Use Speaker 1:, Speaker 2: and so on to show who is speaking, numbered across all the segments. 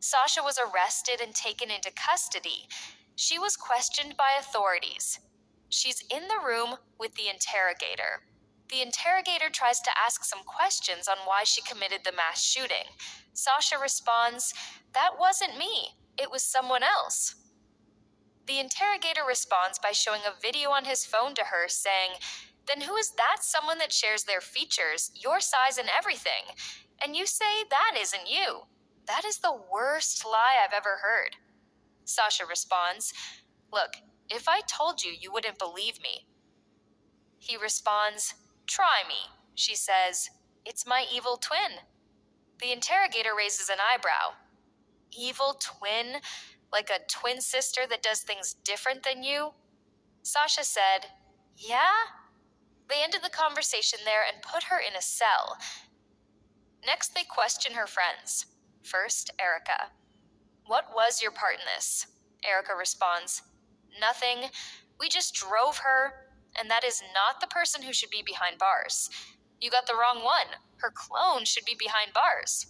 Speaker 1: Sasha was arrested and taken into custody. She was questioned by authorities. She's in the room with the interrogator. The interrogator tries to ask some questions on why she committed the mass shooting. Sasha responds, "That wasn't me. It was someone else." The interrogator responds by showing a video on his phone to her, saying, "Then who is that someone that shares their features, your size, and everything? And you say that isn't you? That is the worst lie I've ever heard." Sasha responds, "Look, if I told you, you wouldn't believe me." He responds, "Try me." She says, "It's my evil twin." The interrogator raises an eyebrow. "Evil twin? Like a twin sister that does things different than you?" Sasha said, "Yeah?" They ended the conversation there and put her in a cell. Next, they question her friends. First, Erica. "What was your part in this?" Erica responds, "Nothing. We just drove her, and that is not the person who should be behind bars. You got the wrong one. Her clone should be behind bars."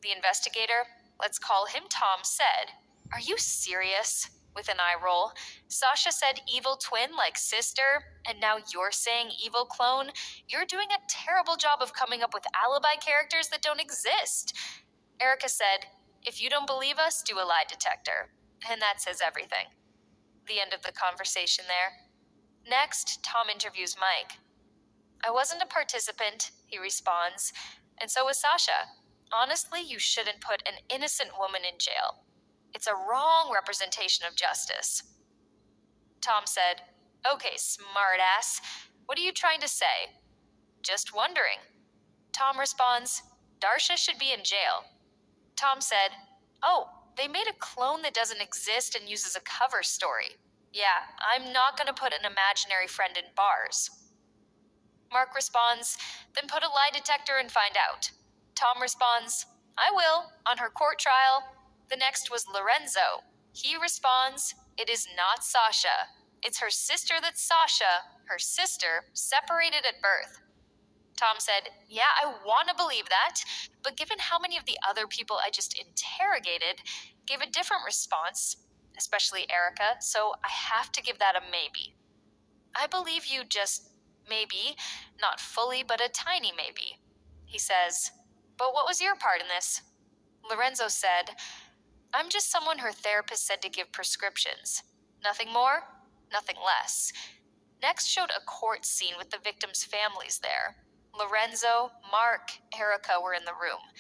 Speaker 1: The investigator, let's call him Tom, said, "Are you serious?" With an eye roll. Sasha said evil twin like sister, and now you're saying evil clone? You're doing a terrible job of coming up with alibi characters that don't exist. Erica said, "If you don't believe us, do a lie detector." And that says everything. The end of the conversation there. Next, Tom interviews Mike. "I wasn't a participant," he responds, "and so was Sasha. Honestly, you shouldn't put an innocent woman in jail. It's a wrong representation of justice." Tom said, "Okay, smartass. What are you trying to say?" "Just wondering." Tom responds, "Darsha should be in jail." Tom said, "Oh, they made a clone that doesn't exist and uses a cover story. Yeah, I'm not going to put an imaginary friend in bars." Mark responds, "Then put a lie detector and find out." Tom responds, "I will, on her court trial." The next was Lorenzo. He responds, "It is not Sasha. It's her sister that's Sasha, her sister, separated at birth." Tom said, "Yeah, I want to believe that, but given how many of the other people I just interrogated gave a different response, especially Erica, so I have to give that a maybe. I believe you just maybe, not fully, but a tiny maybe." He says, "But what was your part in this?" Lorenzo said, "I'm just someone her therapist said to give prescriptions. Nothing more, nothing less." Next showed a court scene with the victims' families there. Lorenzo, Mark, Erica were in the room.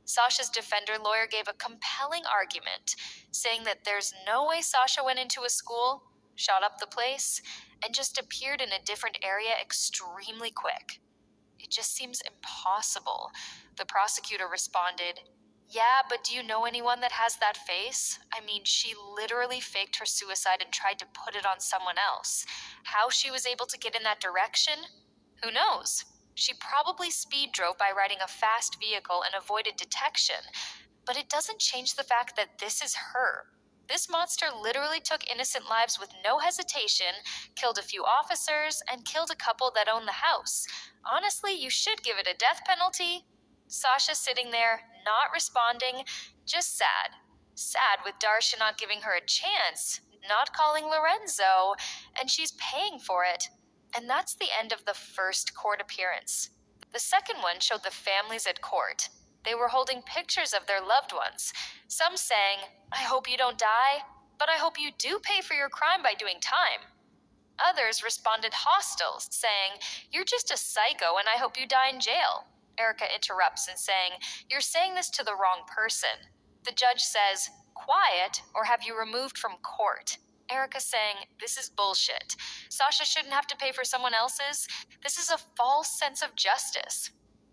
Speaker 1: Sasha's defender lawyer gave a compelling argument, saying that there's no way Sasha went into a school, shot up the place, and just appeared in a different area extremely quick. "It just seems impossible." The prosecutor responded, "Yeah, but do you know anyone that has that face? I mean, she literally faked her suicide and tried to put it on someone else. How she was able to get in that direction? Who knows? She probably speed drove by riding a fast vehicle and avoided detection. But it doesn't change the fact that this is her. This monster literally took innocent lives with no hesitation, killed a few officers, and killed a couple that owned the house. Honestly, you should give it a death penalty." Sasha sitting there, not responding, just sad. Sad with Darsha not giving her a chance, not calling Lorenzo, and she's paying for it. And that's the end of the first court appearance. The second one showed the families at court. They were holding pictures of their loved ones, some saying, "I hope you don't die, but I hope you do pay for your crime by doing time." Others responded hostile, saying, "You're just a psycho and I hope you die in jail." Erica interrupts and saying, "You're saying this to the wrong person." The judge says, "Quiet, or have you removed from court?" Erica saying, "This is bullshit. Sasha shouldn't have to pay for someone else's. This is a false sense of justice."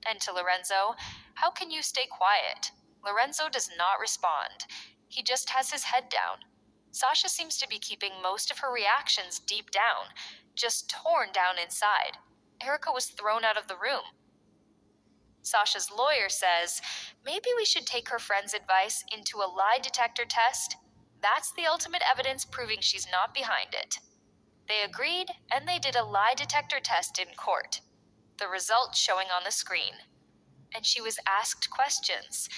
Speaker 1: And to Lorenzo, "How can you stay quiet?" Lorenzo does not respond. He just has his head down. Sasha seems to be keeping most of her reactions deep down, just torn down inside. Erica was thrown out of the room. Sasha's lawyer says, "Maybe we should take her friend's advice into a lie detector test. That's the ultimate evidence proving she's not behind it." They agreed, and they did a lie detector test in court. The results showing on the screen. And she was asked questions.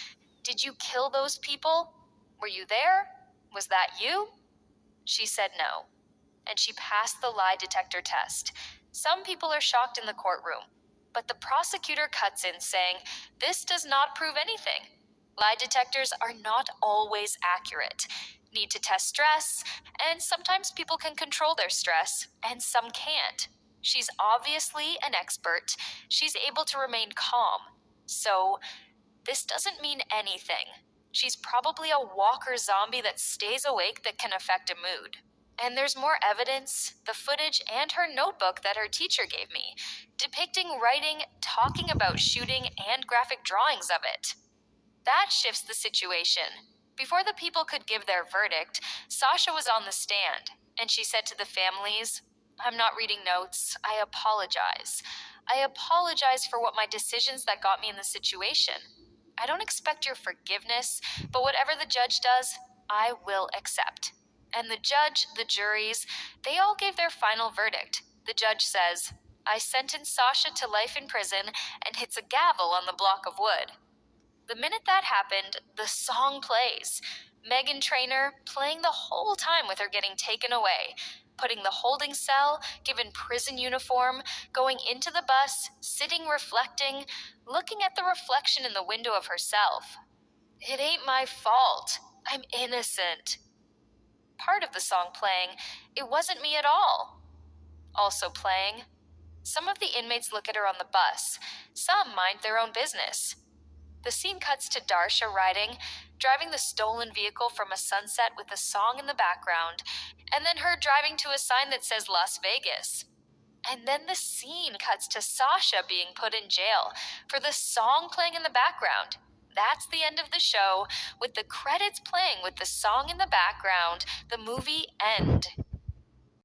Speaker 1: "Did you kill those people? Were you there? Was that you?" She said no, and she passed the lie detector test. Some people are shocked in the courtroom, but the prosecutor cuts in saying, "This does not prove anything. Lie detectors are not always accurate. Need to test stress, and sometimes people can control their stress, and some can't. She's obviously an expert. She's able to remain calm. So, this doesn't mean anything. She's probably a walker zombie that stays awake that can affect a mood." And there's more evidence, the footage and her notebook that her teacher gave me, depicting writing, talking about shooting, and graphic drawings of it. That shifts the situation. Before the people could give their verdict, Sasha was on the stand, and she said to the families, "I'm not reading notes. I apologize. I apologize for what my decisions that got me in this situation. I don't expect your forgiveness, but whatever the judge does, I will accept." And the judge, the juries, they all gave their final verdict. The judge says, "I sentence Sasha to life in prison," and hits a gavel on the block of wood. The minute that happened, the song plays. Meghan Trainor playing the whole time with her getting taken away, putting the holding cell, given prison uniform, going into the bus, sitting reflecting, looking at the reflection in the window of herself. "It ain't my fault. I'm innocent." Part of the song playing, "It wasn't me at all." Also playing, some of the inmates look at her on the bus. Some mind their own business. The scene cuts to Darsha driving the stolen vehicle from a sunset with a song in the background, and then her driving to a sign that says Las Vegas. And then the scene cuts to Sasha being put in jail for the song playing in the background. That's the end of the show, with the credits playing with the song in the background. The movie ends.